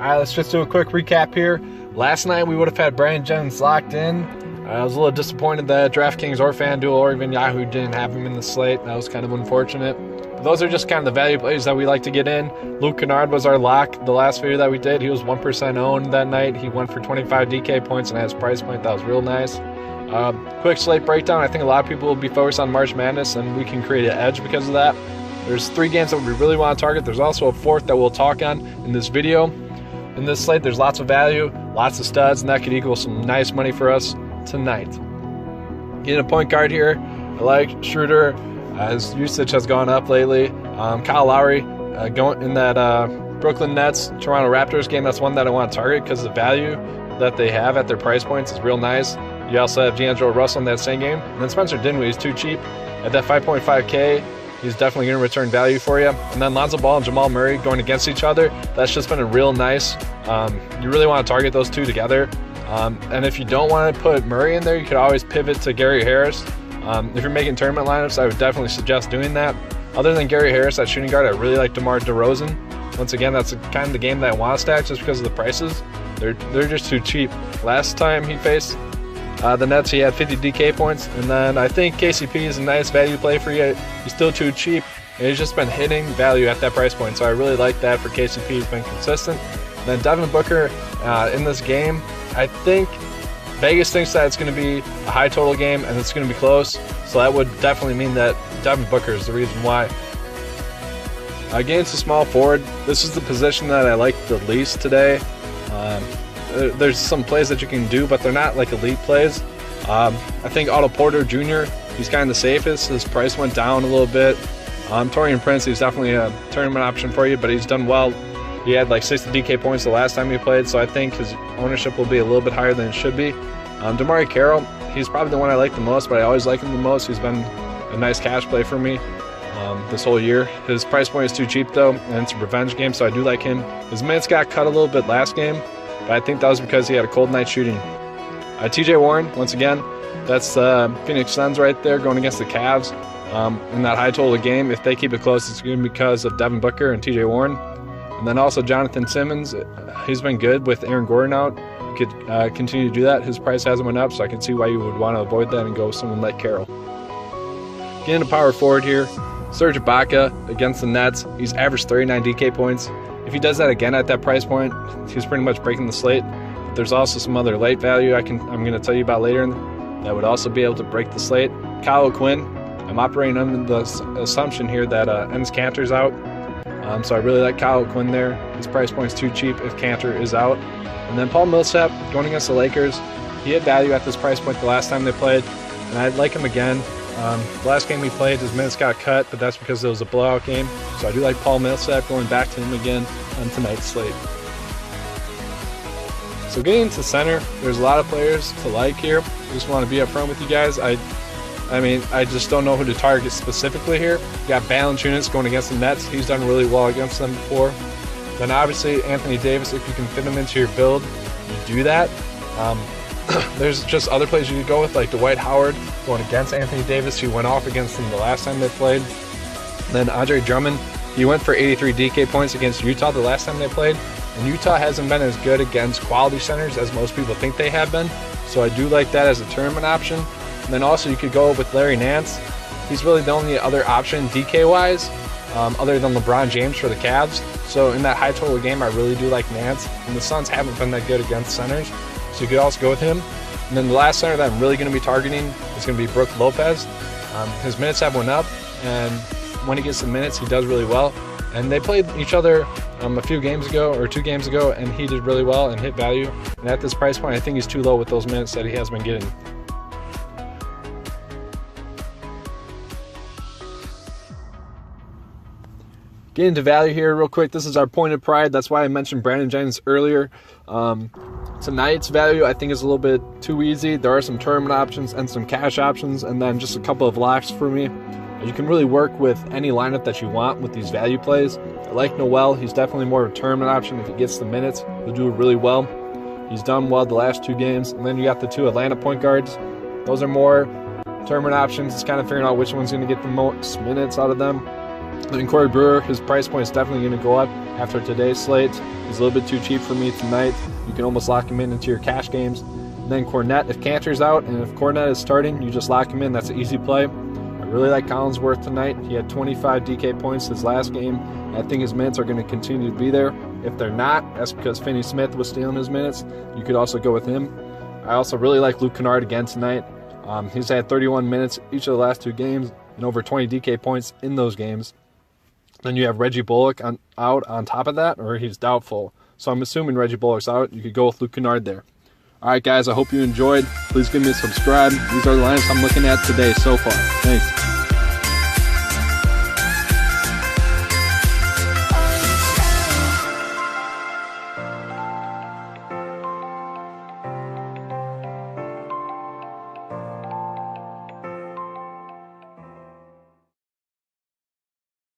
Alright, let's just do a quick recap here. Last night we would have had Brandon Jennings locked in. I was a little disappointed that DraftKings or FanDuel or even Yahoo didn't have him in the slate. That was kind of unfortunate. But those are just kind of the value plays that we like to get in. Luke Kennard was our lock the last video that we did. He was 1% owned that night. He went for 25 DK points and had his price point. That was real nice. Quick slate breakdown. I think a lot of people will be focused on March Madness, and we can create an edge because of that. There's 3 games that we really want to target. There's also a 4th that we'll talk on in this video. In this slate, there's lots of value, lots of studs, and that could equal some nice money for us tonight. Getting a point guard here, I like Schroeder. His usage has gone up lately. Kyle Lowry going in that Brooklyn Nets Toronto Raptors game. That's one that I want to target because the value that they have at their price points is real nice. You also have D'Angelo Russell in that same game, and then Spencer Dinwiddie is too cheap at that 5.5K. He's definitely going to return value for you. And then Lonzo Ball and Jamal Murray going against each other. That's just been a real nice. You really want to target those two together. And if you don't want to put Murray in there, you could always pivot to Gary Harris. If you're making tournament lineups, I would definitely suggest doing that. Other than Gary Harris at shooting guard, I really like DeMar DeRozan. Once again, that's kind of the game that I want to stack just because of the prices. They're just too cheap. Last time he faced the Nets, he had 50 DK points, and then I think KCP is a nice value play for you. He's still too cheap, and he's just been hitting value at that price point, so I really like that for KCP. He's been consistent. And then Devin Booker in this game, I think Vegas thinks that it's going to be a high total game, and it's going to be close, so that would definitely mean that Devin Booker is the reason why. Against a small forward, this is the position that I like the least today. There's some plays that you can do, but they're not like elite plays. I think Otto Porter Jr., he's kind of the safest. His price went down a little bit. Taurean Prince, he's definitely a tournament option for you, but he's done well. He had like 60 DK points the last time he played, so I think his ownership will be a little bit higher than it should be. DeMarre Carroll, he's probably the one I like the most, but I always like him the most. He's been a nice cash play for me this whole year. His price point is too cheap though, and it's a revenge game, so I do like him. His minutes got cut a little bit last game, but I think that was because he had a cold night shooting. TJ Warren, once again, that's Phoenix Suns right there going against the Cavs in that high total game. If they keep it close, it's going to be because of Devin Booker and TJ Warren. And then also Jonathan Simmons, he's been good with Aaron Gordon out. You could continue to do that. His price hasn't went up, so I can see why you would want to avoid that and go with someone like Carroll. Getting a power forward here, Serge Ibaka against the Nets. He's averaged 39 DK points. If he does that again at that price point, he's pretty much breaking the slate. But there's also some other late value I'm going to tell you about later that would also be able to break the slate. Kyle O'Quinn, I'm operating under the assumption here that Enes Kanter's out. So I really like Kyle O'Quinn there. His price point's too cheap if Kanter is out. And then Paul Millsap going against the Lakers. He had value at this price point the last time they played, and I'd like him again. The last game he played, his minutes got cut, but that's because it was a blowout game. So I do like Paul Millsap going back to him again on tonight's slate. So getting to center, there's a lot of players to like here. I just want to be upfront with you guys. I mean, I just don't know who to target specifically here. You got Valanciunas going against the Nets. He's done really well against them before. Then obviously Anthony Davis, if you can fit him into your build, you do that. There's just other players you could go with, like Dwight Howard going against Anthony Davis. He went off against him the last time they played. Then Andre Drummond, he went for 83 DK points against Utah the last time they played. And Utah hasn't been as good against quality centers as most people think they have been. So I do like that as a tournament option. And then also you could go with Larry Nance. He's really the only other option DK-wise, other than LeBron James for the Cavs. So in that high total game, I really do like Nance. And the Suns haven't been that good against centers, so you could also go with him. And then the last center that I'm really going to be targeting is going to be Brook Lopez. His minutes have went up, and when he gets the minutes, he does really well. And they played each other a few games ago, or 2 games ago, and he did really well and hit value. And at this price point, I think he's too low with those minutes that he has been getting. Getting into value here real quick. This is our point of pride. That's why I mentioned Brandon Jennings earlier. Tonight's value I think is a little bit too easy. There are some tournament options and some cash options, and then just a couple of locks for me. You can really work with any lineup that you want with these value plays. I like Noel. He's definitely more of a tournament option. If he gets the minutes, he'll do really well. He's done well the last 2 games. And then you got the 2 Atlanta point guards. Those are more tournament options. It's kind of figuring out which one's going to get the most minutes out of them. Then Corey Brewer, his price point is definitely going to go up after today's slate. He's a little bit too cheap for me tonight. You can almost lock him in into your cash games. And then Cornette, if Cantor's out and if Cornette is starting, you just lock him in. That's an easy play. I really like Collinsworth tonight. He had 25 DK points his last game. I think his minutes are going to continue to be there. If they're not, that's because Finney Smith was stealing his minutes. You could also go with him. I also really like Luke Kennard again tonight. He's had 31 minutes each of the last 2 games and over 20 DK points in those games. Then you have Reggie Bullock out on top of that, or he's doubtful. So I'm assuming Reggie Bullock's out. You could go with Luke Kennard there. All right, guys, I hope you enjoyed. Please give me a subscribe. These are the lineups I'm looking at today so far. Thanks.